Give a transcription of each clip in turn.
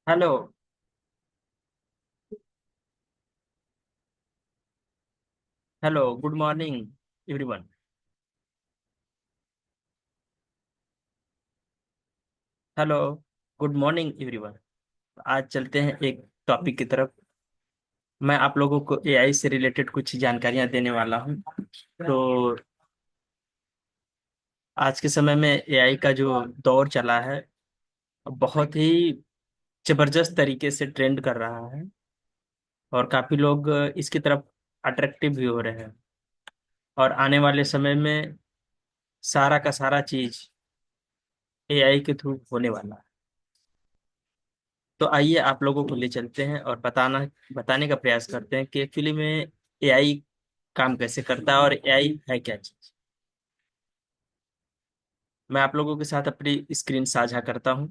Hello. Hello, good morning everyone. Hello, good morning everyone. आज चलते हैं एक टॉपिक की तरफ। मैं आप लोगों को एआई से रिलेटेड कुछ जानकारियां देने वाला हूं। तो आज के समय में एआई का जो दौर चला है, बहुत ही जबरदस्त तरीके से ट्रेंड कर रहा है और काफी लोग इसकी तरफ अट्रैक्टिव भी हो रहे हैं। और आने वाले समय में सारा का सारा चीज एआई के थ्रू होने वाला है। तो आइए आप लोगों को ले चलते हैं और बताने का प्रयास करते हैं कि एक्चुअली में एआई काम कैसे करता है और एआई है क्या चीज। मैं आप लोगों के साथ अपनी स्क्रीन साझा करता हूं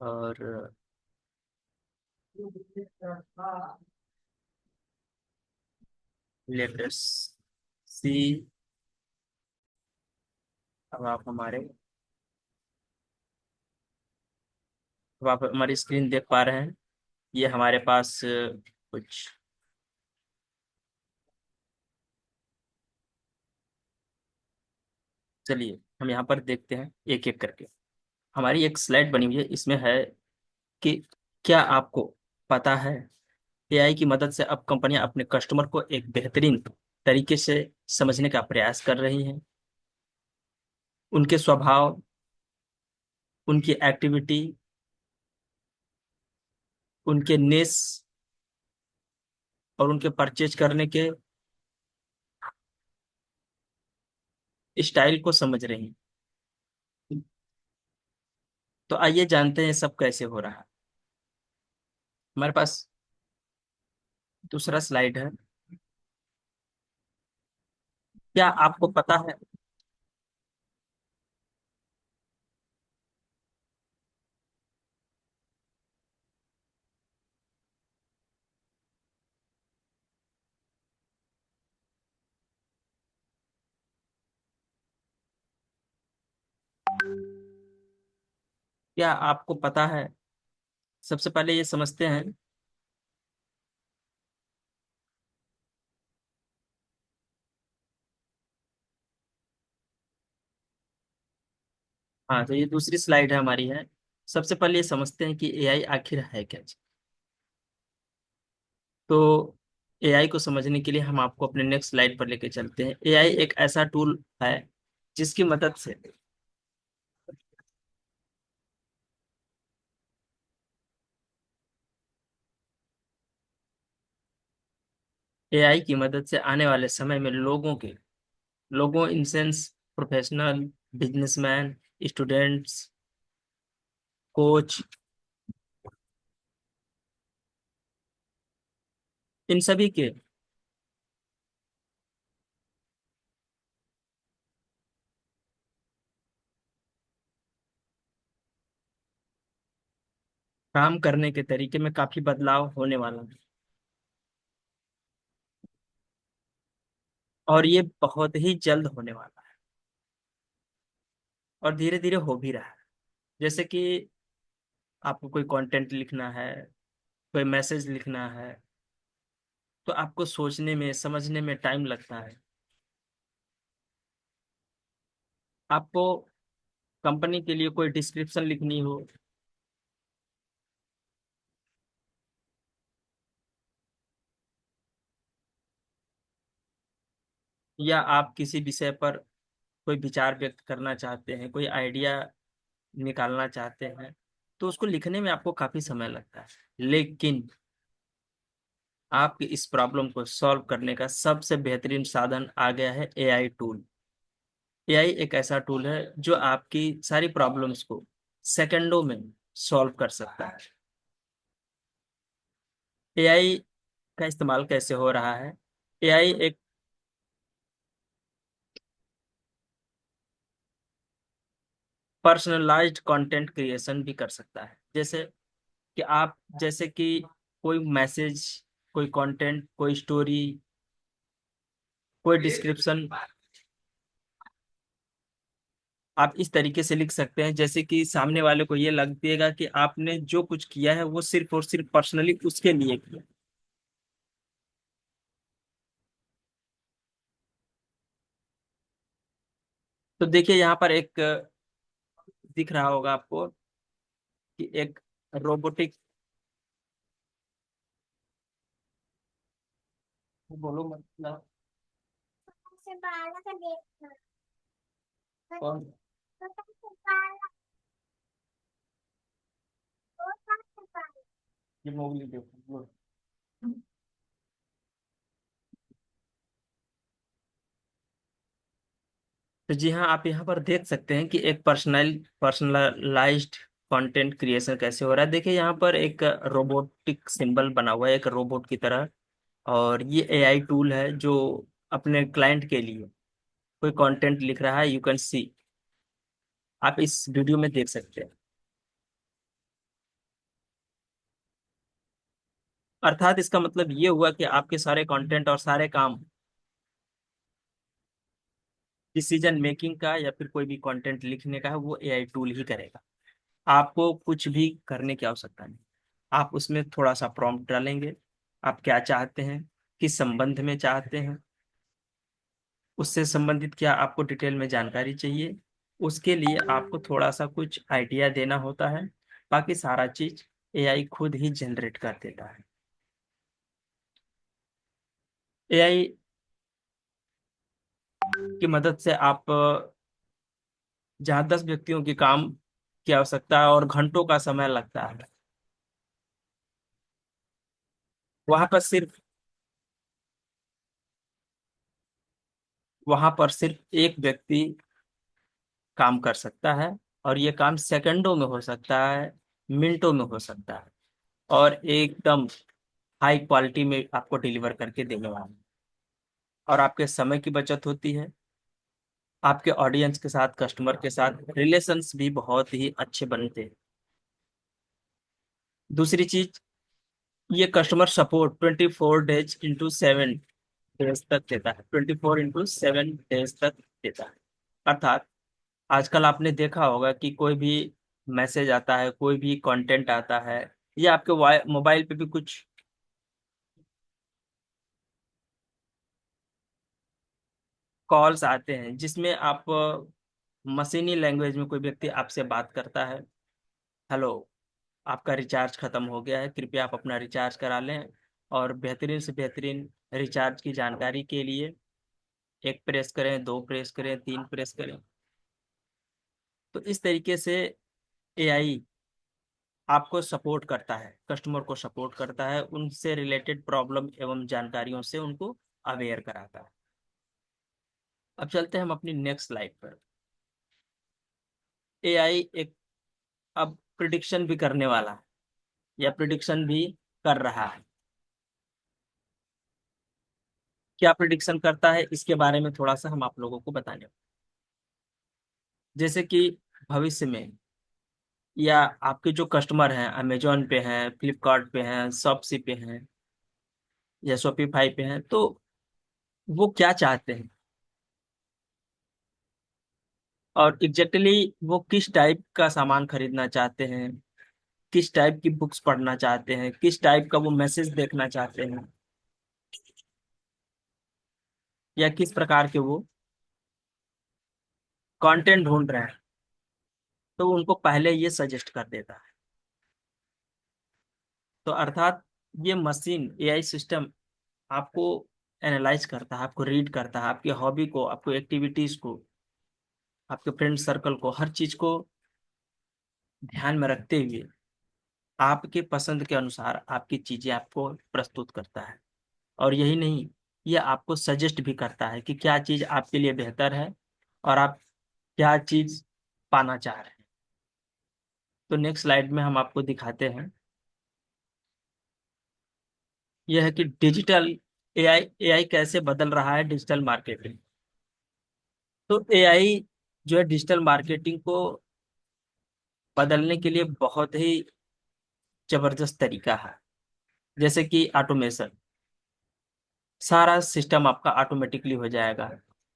और लेटेस्ट सी। अब आप हमारे अब आप हमारी स्क्रीन देख पा रहे हैं। ये हमारे पास कुछ, चलिए हम यहाँ पर देखते हैं एक एक करके। हमारी एक स्लाइड बनी हुई है, इसमें है कि क्या आपको पता है एआई की मदद से अब कंपनियां अपने कस्टमर को एक बेहतरीन तरीके से समझने का प्रयास कर रही हैं। उनके स्वभाव, उनकी एक्टिविटी, उनके नेस और उनके परचेज करने के स्टाइल को समझ रही हैं। तो आइए जानते हैं सब कैसे हो रहा है। हमारे पास दूसरा स्लाइड है। क्या आपको पता है, क्या आपको पता है, सबसे पहले ये समझते हैं। हाँ, तो ये दूसरी स्लाइड है हमारी है। सबसे पहले ये समझते हैं कि एआई आखिर है क्या चीज। तो एआई को समझने के लिए हम आपको अपने नेक्स्ट स्लाइड पर लेके चलते हैं। एआई एक ऐसा टूल है जिसकी मदद से एआई की मदद से आने वाले समय में लोगों in sense professional, businessman, students, coach, इन सभी के काम करने के तरीके में काफी बदलाव होने वाला है। और ये बहुत ही जल्द होने वाला है और धीरे धीरे हो भी रहा है। जैसे कि आपको कोई कंटेंट लिखना है, कोई मैसेज लिखना है, तो आपको सोचने में समझने में टाइम लगता है। आपको कंपनी के लिए कोई डिस्क्रिप्शन लिखनी हो, या आप किसी विषय पर कोई विचार व्यक्त करना चाहते हैं, कोई आइडिया निकालना चाहते हैं, तो उसको लिखने में आपको काफी समय लगता है। लेकिन आपकी इस प्रॉब्लम को सॉल्व करने का सबसे बेहतरीन साधन आ गया है एआई टूल। एआई एक ऐसा टूल है जो आपकी सारी प्रॉब्लम्स को सेकंडों में सॉल्व कर सकता है। एआई का इस्तेमाल कैसे हो रहा है? एआई एक पर्सनलाइज्ड कंटेंट क्रिएशन भी कर सकता है। जैसे कि कोई मैसेज, कोई कंटेंट, कोई स्टोरी, कोई डिस्क्रिप्शन आप इस तरीके से लिख सकते हैं जैसे कि सामने वाले को ये लगेगा कि आपने जो कुछ किया है वो सिर्फ और सिर्फ पर्सनली उसके लिए किया। तो देखिए यहाँ पर एक दिख रहा होगा आपको कि एक रोबोटिक। बोलो मतलब कौन? ये मोगली देखो। तो जी हाँ, आप यहाँ पर देख सकते हैं कि एक पर्सनलाइज्ड कंटेंट क्रिएशन कैसे हो रहा है। देखिए यहाँ पर एक रोबोटिक सिंबल बना हुआ है एक रोबोट की तरह। और ये एआई टूल है जो अपने क्लाइंट के लिए कोई कंटेंट लिख रहा है। यू कैन सी, आप इस वीडियो में देख सकते हैं। अर्थात इसका मतलब ये हुआ कि आपके सारे कंटेंट और सारे काम डिसीजन मेकिंग का या फिर कोई भी कंटेंट लिखने का है वो एआई टूल ही करेगा। आपको कुछ भी करने की आवश्यकता नहीं। आप उसमें थोड़ा सा प्रॉम्प्ट डालेंगे, आप क्या चाहते हैं, किस संबंध में चाहते हैं, उससे संबंधित क्या आपको डिटेल में जानकारी चाहिए, उसके लिए आपको थोड़ा सा कुछ आइडिया देना होता है। बाकी सारा चीज एआई खुद ही जनरेट कर देता है। एआई की मदद से आप जहाँ 10 व्यक्तियों के काम की आवश्यकता है और घंटों का समय लगता है, वहां पर सिर्फ वहां पर सिर्फ एक व्यक्ति काम कर सकता है। और ये काम सेकंडों में हो सकता है, मिनटों में हो सकता है, और एकदम हाई क्वालिटी में आपको डिलीवर करके देने वाला है। और आपके समय की बचत होती है। आपके ऑडियंस के साथ, कस्टमर के साथ रिलेशंस भी बहुत ही अच्छे बनते हैं। दूसरी चीज, ये customer support 24 days into 7 days तक देता है। 24 इंटू 7 डेज तक देता है। अर्थात आजकल आपने देखा होगा कि कोई भी मैसेज आता है, कोई भी कंटेंट आता है, या आपके मोबाइल पे भी कुछ कॉल्स आते हैं जिसमें आप मशीनी लैंग्वेज में कोई व्यक्ति आपसे बात करता है। हेलो, आपका रिचार्ज खत्म हो गया है, कृपया आप अपना रिचार्ज करा लें। और बेहतरीन से बेहतरीन रिचार्ज की जानकारी के लिए एक प्रेस करें, दो प्रेस करें, तीन प्रेस करें। तो इस तरीके से एआई आपको सपोर्ट करता है, कस्टमर को सपोर्ट करता है, उनसे रिलेटेड प्रॉब्लम एवं जानकारियों से उनको अवेयर कराता है। अब चलते हैं हम अपनी नेक्स्ट स्लाइड पर। एआई एक अब प्रिडिक्शन भी करने वाला है, या प्रिडिक्शन भी कर रहा है। क्या प्रिडिक्शन करता है इसके बारे में थोड़ा सा हम आप लोगों को बताने, जैसे कि भविष्य में, या आपके जो कस्टमर हैं अमेजोन पे हैं, फ्लिपकार्ट पे हैं, शॉप्सी पे हैं, या शॉपिफाई पे हैं, तो वो क्या चाहते हैं, और एग्जैक्टली वो किस टाइप का सामान खरीदना चाहते हैं, किस टाइप की बुक्स पढ़ना चाहते हैं, किस टाइप का वो मैसेज देखना चाहते हैं, या किस प्रकार के वो कंटेंट ढूंढ रहे हैं, तो उनको पहले ये सजेस्ट कर देता है। तो अर्थात ये मशीन एआई सिस्टम आपको एनालाइज करता है, आपको रीड करता है, आपकी हॉबी को, आपको एक्टिविटीज को, आपके फ्रेंड सर्कल को, हर चीज को ध्यान में रखते हुए आपके पसंद के अनुसार आपकी चीजें आपको प्रस्तुत करता है। और यही नहीं, ये आपको सजेस्ट भी करता है कि क्या चीज आपके लिए बेहतर है, और आप क्या चीज पाना चाह रहे हैं। तो नेक्स्ट स्लाइड में हम आपको दिखाते हैं, यह है कि डिजिटल एआई एआई कैसे बदल रहा है डिजिटल मार्केटिंग। तो एआई जो है डिजिटल मार्केटिंग को बदलने के लिए बहुत ही जबरदस्त तरीका है। जैसे कि ऑटोमेशन, सारा सिस्टम आपका ऑटोमेटिकली हो जाएगा।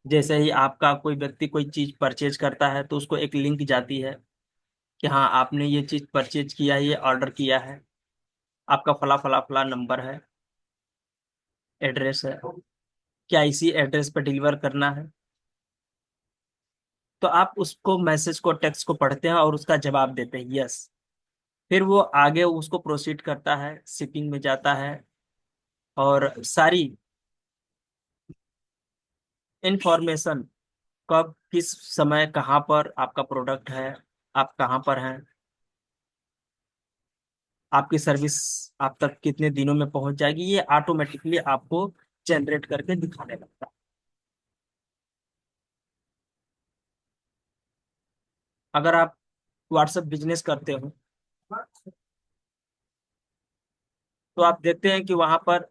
जैसे ही आपका कोई व्यक्ति कोई चीज परचेज करता है तो उसको एक लिंक जाती है कि हाँ आपने ये चीज परचेज किया है, ये ऑर्डर किया है, आपका फला फला फला नंबर है, एड्रेस है, क्या इसी एड्रेस पर डिलीवर करना है। तो आप उसको मैसेज को टेक्स्ट को पढ़ते हैं और उसका जवाब देते हैं यस। फिर वो आगे उसको प्रोसीड करता है, शिपिंग में जाता है और सारी इंफॉर्मेशन, कब किस समय कहाँ पर आपका प्रोडक्ट है, आप कहाँ पर हैं, आपकी सर्विस आप तक कितने दिनों में पहुंच जाएगी, ये ऑटोमेटिकली आपको जनरेट करके दिखाने लगता है। अगर आप व्हाट्सएप बिजनेस करते हो तो आप देखते हैं कि वहां पर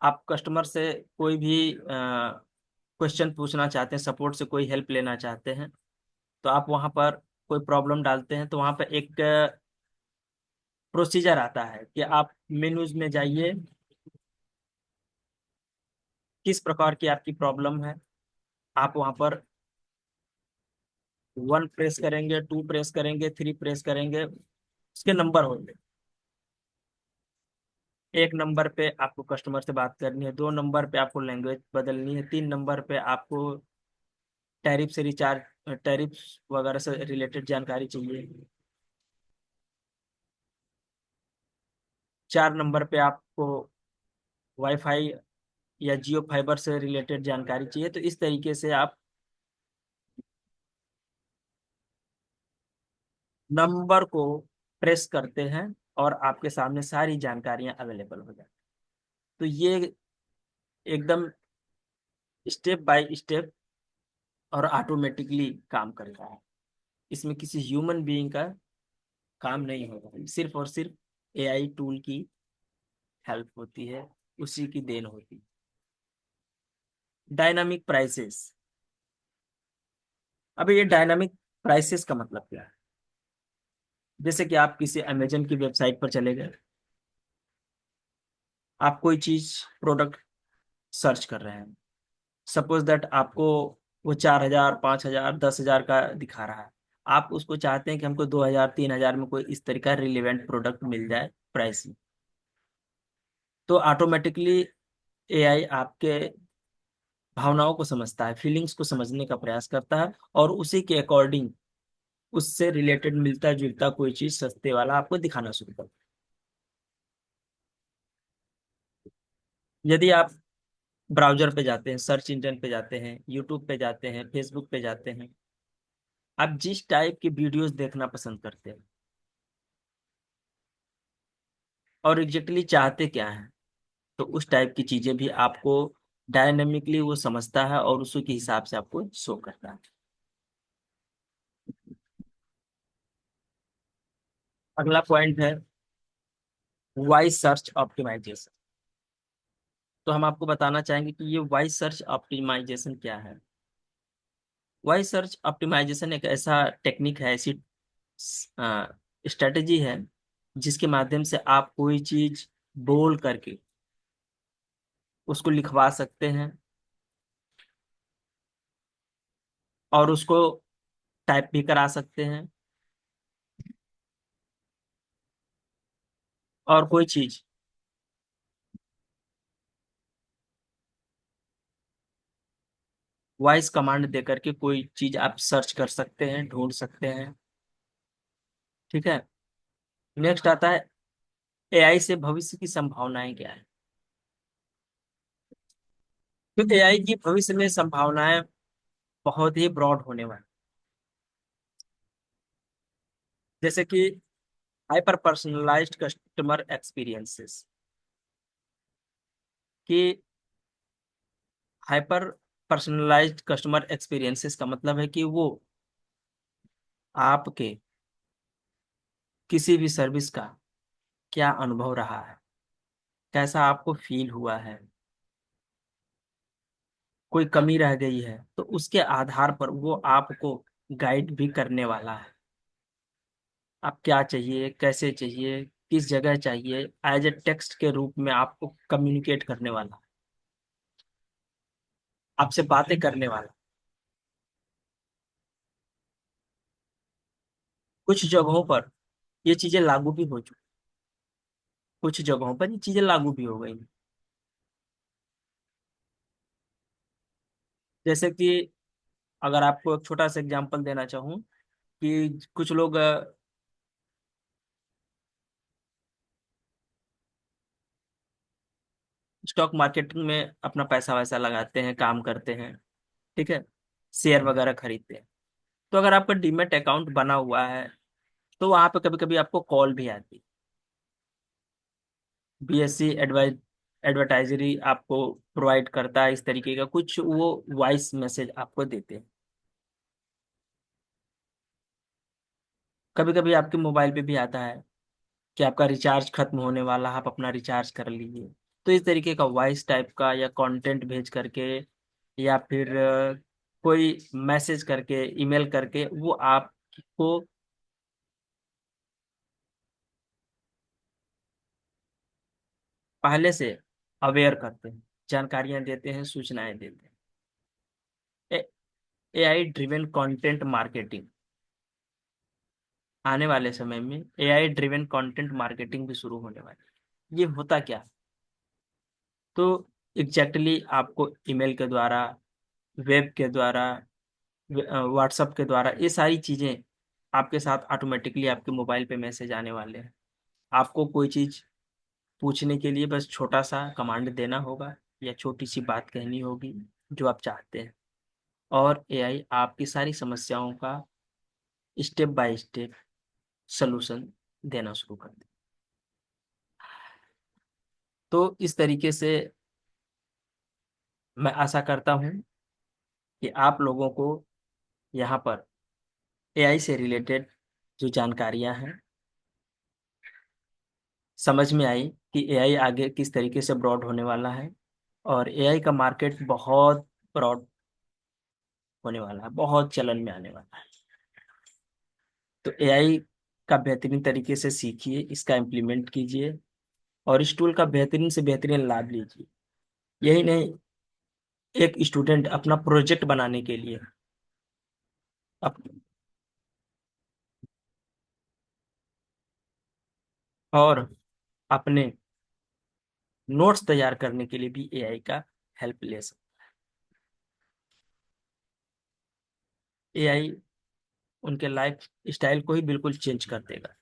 आप कस्टमर से कोई भी क्वेश्चन पूछना चाहते हैं, सपोर्ट से कोई हेल्प लेना चाहते हैं, तो आप वहां पर कोई प्रॉब्लम डालते हैं तो वहां पर एक प्रोसीजर आता है कि आप मेन्यूज में जाइए, किस प्रकार की आपकी प्रॉब्लम है। आप वहां पर 1 प्रेस करेंगे, 2 प्रेस करेंगे, 3 प्रेस करेंगे, उसके नंबर होंगे। 1 नंबर पे आपको कस्टमर से बात करनी है, 2 नंबर पे आपको लैंग्वेज बदलनी है, 3 नंबर पे आपको टैरिफ से रिचार्ज, टैरिफ वगैरह से रिलेटेड जानकारी चाहिए, 4 नंबर पे आपको वाईफाई या जियो फाइबर से रिलेटेड जानकारी चाहिए। तो इस तरीके से आप नंबर को प्रेस करते हैं और आपके सामने सारी जानकारियां अवेलेबल हो जाती। तो ये एकदम स्टेप बाय स्टेप और ऑटोमेटिकली काम करता है। इसमें किसी ह्यूमन बीइंग का काम नहीं होगा, सिर्फ और सिर्फ एआई टूल की हेल्प होती है, उसी की देन होती है। Dynamic prices. अब ये डायनामिक प्राइसेस का मतलब क्या है? जैसे कि आप किसी अमेजन की वेबसाइट पर चले गए, आप कोई चीज प्रोडक्ट सर्च कर रहे हैं, सपोज दैट आपको वो 4,000, 5,000, 10,000 का दिखा रहा है, आप उसको चाहते हैं कि हमको 2,000, 3,000 में कोई इस तरीका रिलेवेंट प्रोडक्ट मिल जाए प्राइस में। तो ऑटोमेटिकली एआई आपके भावनाओं को समझता है, फीलिंग्स को समझने का प्रयास करता है और उसी के अकॉर्डिंग उससे रिलेटेड मिलता जुलता कोई चीज सस्ते वाला आपको दिखाना शुरू करता है। यदि आप ब्राउजर पे जाते हैं, सर्च इंजन पे जाते हैं, यूट्यूब पे जाते हैं, फेसबुक पे जाते हैं, आप जिस टाइप की वीडियोस देखना पसंद करते हैं और एग्जैक्टली चाहते क्या है, तो उस टाइप की चीजें भी आपको डायनेमिकली वो समझता है और उसी के हिसाब से आपको शो करता है। अगला पॉइंट है वॉइस सर्च ऑप्टिमाइजेशन। तो हम आपको बताना चाहेंगे कि ये वॉइस सर्च ऑप्टिमाइजेशन क्या है। वॉइस सर्च ऑप्टिमाइजेशन एक ऐसा टेक्निक है, ऐसी स्ट्रेटेजी है जिसके माध्यम से आप कोई चीज बोल करके उसको लिखवा सकते हैं और उसको टाइप भी करा सकते हैं। और कोई चीज वॉइस कमांड दे करके कोई चीज आप सर्च कर सकते हैं, ढूंढ सकते हैं। ठीक है। नेक्स्ट आता है एआई से भविष्य की संभावनाएं क्या है। तो एआई की भविष्य में संभावनाएं बहुत ही ब्रॉड होने वाली, जैसे कि हाइपर पर्सनलाइज्ड कस्टमर एक्सपीरियंसेस। कि हाइपर पर्सनलाइज्ड कस्टमर एक्सपीरियंसेस का मतलब है कि वो आपके किसी भी सर्विस का क्या अनुभव रहा है, कैसा आपको फील हुआ है, कोई कमी रह गई है, तो उसके आधार पर वो आपको गाइड भी करने वाला है। आप क्या चाहिए, कैसे चाहिए, किस जगह चाहिए, एज ए टेक्स्ट के रूप में आपको कम्युनिकेट करने वाला है। आपसे बातें करने वाला। कुछ जगहों पर ये चीजें लागू भी हो चुकी, कुछ जगहों पर ये चीजें लागू भी हो गई। जैसे कि अगर आपको एक छोटा सा एग्जांपल देना चाहूँ कि कुछ लोग स्टॉक मार्केटिंग में अपना पैसा वैसा लगाते हैं, काम करते हैं, ठीक है, शेयर वगैरह खरीदते हैं। तो अगर आपका डीमेट अकाउंट बना हुआ है तो वहां पे कभी कभी आपको कॉल भी आती है। बीएससी एडवर्टाइजरी आपको प्रोवाइड करता है इस तरीके का कुछ, वो वॉइस मैसेज आपको देते हैं। कभी कभी आपके मोबाइल पे भी आता है कि आपका रिचार्ज खत्म होने वाला है, आप अपना रिचार्ज कर लीजिए। तो इस तरीके का वॉइस टाइप का या कंटेंट भेज करके या फिर कोई मैसेज करके, ईमेल करके वो आपको पहले से अवेयर करते हैं, जानकारियां देते हैं, सूचनाएं देते हैं। एआई ड्रिवन कंटेंट मार्केटिंग, आने वाले समय में एआई ड्रिवन कंटेंट मार्केटिंग भी शुरू होने वाली है। ये होता क्या है? तो एग्जैक्टली आपको ईमेल के द्वारा, वेब के द्वारा, व्हाट्सएप के द्वारा ये सारी चीजें आपके साथ ऑटोमेटिकली आपके मोबाइल पे मैसेज आने वाले हैं। आपको कोई चीज पूछने के लिए बस छोटा सा कमांड देना होगा या छोटी सी बात कहनी होगी जो आप चाहते हैं, और एआई आपकी सारी समस्याओं का स्टेप बाय स्टेप सलूशन देना शुरू कर दे। तो इस तरीके से मैं आशा करता हूँ कि आप लोगों को यहाँ पर एआई से रिलेटेड जो जानकारियाँ हैं समझ में आई कि एआई आगे किस तरीके से ब्रॉड होने वाला है। और एआई का मार्केट बहुत ब्रॉड होने वाला है, बहुत चलन में आने वाला है। तो एआई का बेहतरीन तरीके से सीखिए, इसका इम्प्लीमेंट कीजिए और इस टूल का बेहतरीन से बेहतरीन लाभ लीजिए। यही नहीं, एक स्टूडेंट अपना प्रोजेक्ट बनाने के लिए अप, और अपने नोट्स तैयार करने के लिए भी एआई का हेल्प ले सकते। एआई उनके लाइफ स्टाइल को ही बिल्कुल चेंज कर देगा,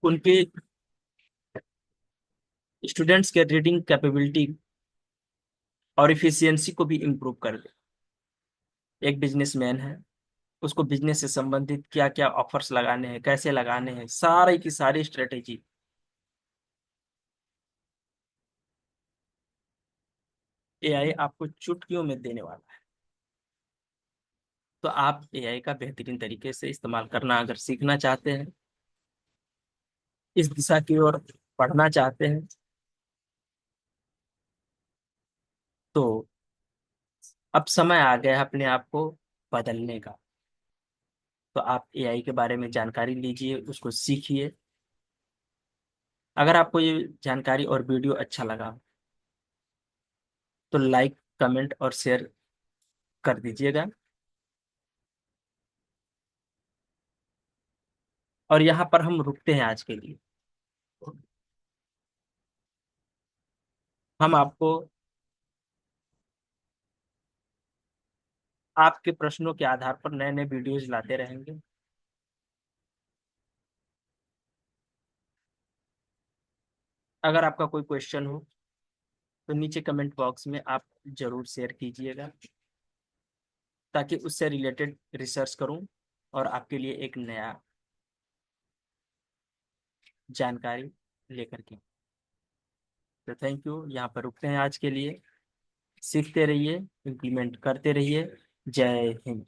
उनके स्टूडेंट्स के रीडिंग कैपेबिलिटी और इफिशियंसी को भी इम्प्रूव कर दे। एक बिजनेसमैन है, उसको बिजनेस से संबंधित क्या क्या ऑफर्स लगाने हैं, कैसे लगाने हैं, सारी की सारी स्ट्रेटेजी एआई आपको चुटकियों में देने वाला है। तो आप एआई का बेहतरीन तरीके से इस्तेमाल करना अगर सीखना चाहते हैं, इस दिशा की ओर पढ़ना चाहते हैं, तो अब समय आ गया है अपने आप को बदलने का। तो आप एआई के बारे में जानकारी लीजिए, उसको सीखिए। अगर आपको ये जानकारी और वीडियो अच्छा लगा तो लाइक, कमेंट और शेयर कर दीजिएगा। और यहाँ पर हम रुकते हैं आज के लिए। हम आपको आपके प्रश्नों के आधार पर नए नए वीडियोज लाते रहेंगे। अगर आपका कोई क्वेश्चन हो तो नीचे कमेंट बॉक्स में आप जरूर शेयर कीजिएगा, ताकि उससे रिलेटेड रिसर्च करूं और आपके लिए एक नया जानकारी लेकर के। तो थैंक यू, यहाँ पर रुकते हैं आज के लिए। सीखते रहिए, इम्प्लीमेंट करते रहिए। जय हिंद।